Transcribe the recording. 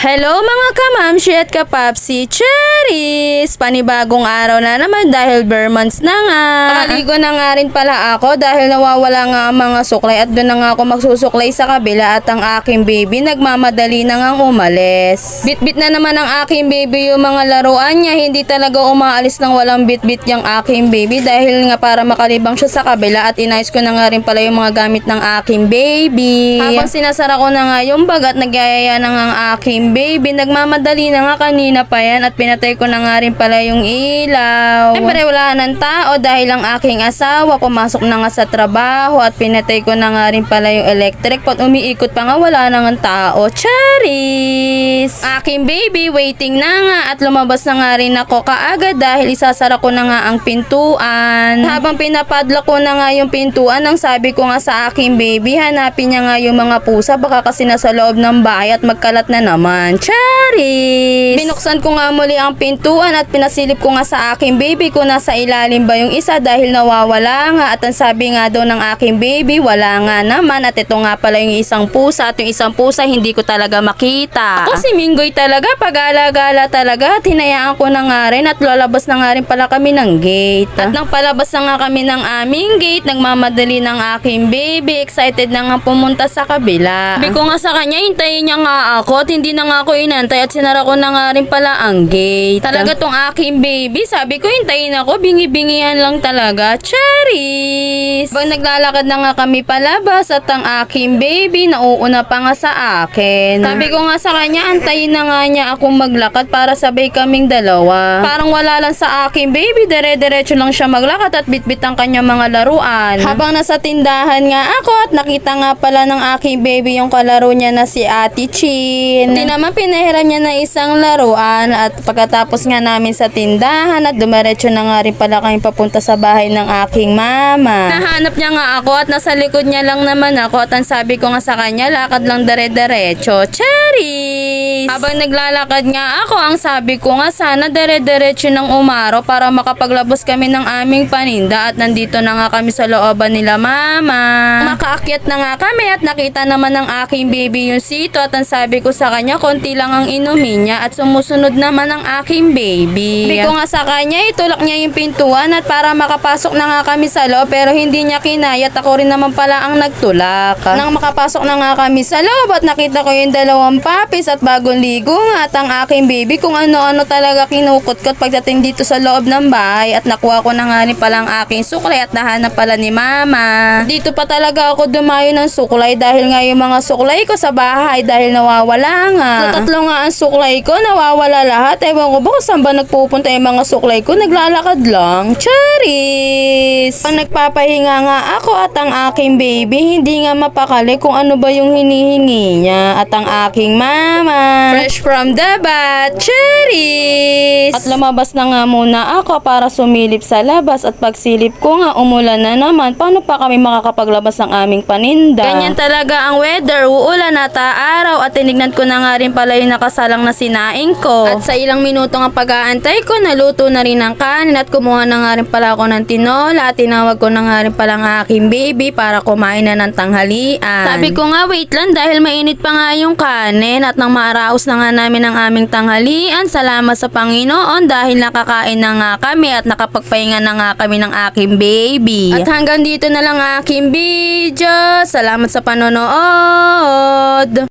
Hello mga kamamshi at kapapsi, Cherries! Panibagong araw na naman dahil bare months na nga. Nakaligo na nga rin pala ako dahil nawawala nga ang mga suklay at doon na nga ako magsusuklay sa kabila at ang aking baby nagmamadali na nga umalis. Bit-bit na naman ang aking baby yung mga laruan niya, hindi talaga umaalis ng walang bit-bit yung aking baby dahil nga para makalibang siya sa kabila at inayos ko na nga rin pala yung mga gamit ng aking baby. Habang sinasara ko na nga yung bag at nagyayaya na nga ang aking baby, nagmamadali na nga kanina pa yan at pinatay ko na nga rin pala yung ilaw. Siyempre wala ng tao dahil ang aking asawa pumasok na nga sa trabaho at pinatay ko na nga rin pala yung electric pot. Umiikot pa nga, wala na nga tao. Charis! Aking baby waiting na nga at lumabas na nga rin ako kaagad dahil isasara ko na nga ang pintuan. Habang pinapadlock ko na nga yung pintuan, ang sabi ko nga sa aking baby, hanapin niya nga yung mga pusa baka kasi nasa loob ng bahay at magkalat na naman. Charis! Binuksan ko nga muli ang pintuan at pinasilip ko nga sa aking baby kung nasa ilalim ba yung isa dahil nawawala nga at ang sabi nga daw ng aking baby wala nga naman at ito nga pala yung isang pusa at yung isang pusa hindi ko talaga makita. Ako si Minggoy talaga, pag-alagala talaga at hinayaan ko na nga rin at lalabas na nga rin pala kami ng gate. At nang palabas na nga kami ng aming gate, nagmamadali ng aking baby, excited na nga pumunta sa kabila. Sabi ko nga sa kanya, hintayin niya nga ako at hindi na nga ako inantay at sinara ko na nga rin pala ang gate. Talaga tong aking baby, sabi ko hintayin ako, bingi-bingihan lang talaga. Charis! Pag naglalakad na nga kami palabas at ang aking baby nauuna pa nga sa akin. Sabi ko nga sa kanya, antayin na nga niya akong maglakad para sabay kaming dalawa. Parang wala lang sa aking baby, dire-diretso lang siya maglakad at bitbit ang kanyang mga laruan. Habang nasa tindahan nga ako at nakita nga pala ng aking baby yung kalaro niya na si Ate Chin. Hindi naman pinahiram niya na isang laruan at pagkatapos nga namin sa tindahan at dumiretso na nga rin pala kami papunta sa bahay ng aking mama. Nahanap niya nga ako at nasa likod niya lang naman ako at ang sabi ko nga sa kanya, lakad lang dire-diretso. Charis! Habang naglalakad nga ako, ang sabi ko nga sana dire-diretso ng umaraw para makapaglabas kami ng aming paninda at nandito na nga kami sa looban nila mama. Makaakyat na nga kami at nakita naman ng aking baby yung sito at ang sabi ko sa kanya, konti lang ang inumin niya at sumusunod naman ang aking baby. Sabi ko nga sa kanya, itulak niya yung pintuan at para makapasok na nga kami sa loob pero hindi niya kinaya at ako rin naman pala ang nagtulak. Nang makapasok na nga kami sa loob at nakita ko yung dalawang papis at bagong ligo nga at ang aking baby kung ano-ano talaga kinukutkot pagdating dito sa loob ng bahay at nakuha ko na nga rin pala ang aking suklay at nahanap pala ni mama. Dito pa talaga ako dumayo ng suklay dahil nga yung mga suklay ko sa bahay dahil nawawala nga. Tatlo nga ang suklay ko, nawawala lahat. Ewan ko ba kung saan ba nagpupunta yung mga suklay ko, naglalakad lang. Charis! Pag nagpapahinga nga ako at ang aking baby, hindi nga mapakali kung ano ba yung hinihingi niya. At ang aking mama, fresh from the bath, Charis! At lumabas na nga muna ako para sumilip sa labas at pagsilip ko nga umulan na naman. Paano pa kami makakapaglabas ng aming paninda? Ganyan talaga ang weather, uulan at araw at tinignan ko na nga rin pala yung nakasalang na sinaing ko. At sa ilang minuto nga pag-aantay ko, naluto na rin ang kanin at kumuha na nga rin pala ako ng tinola at tinawag ko na nga rin pala ang aking baby para kumain na ng tanghalian. Sabi ko nga wait lang dahil mainit pa nga yung kanin at nang maraos na nga namin ang aming tanghalian, salamat sa Panginoon dahil nakakain na nga kami at nakapagpahinga na nga kami ng aking baby. At hanggang dito na lang aking video. Salamat sa panonood.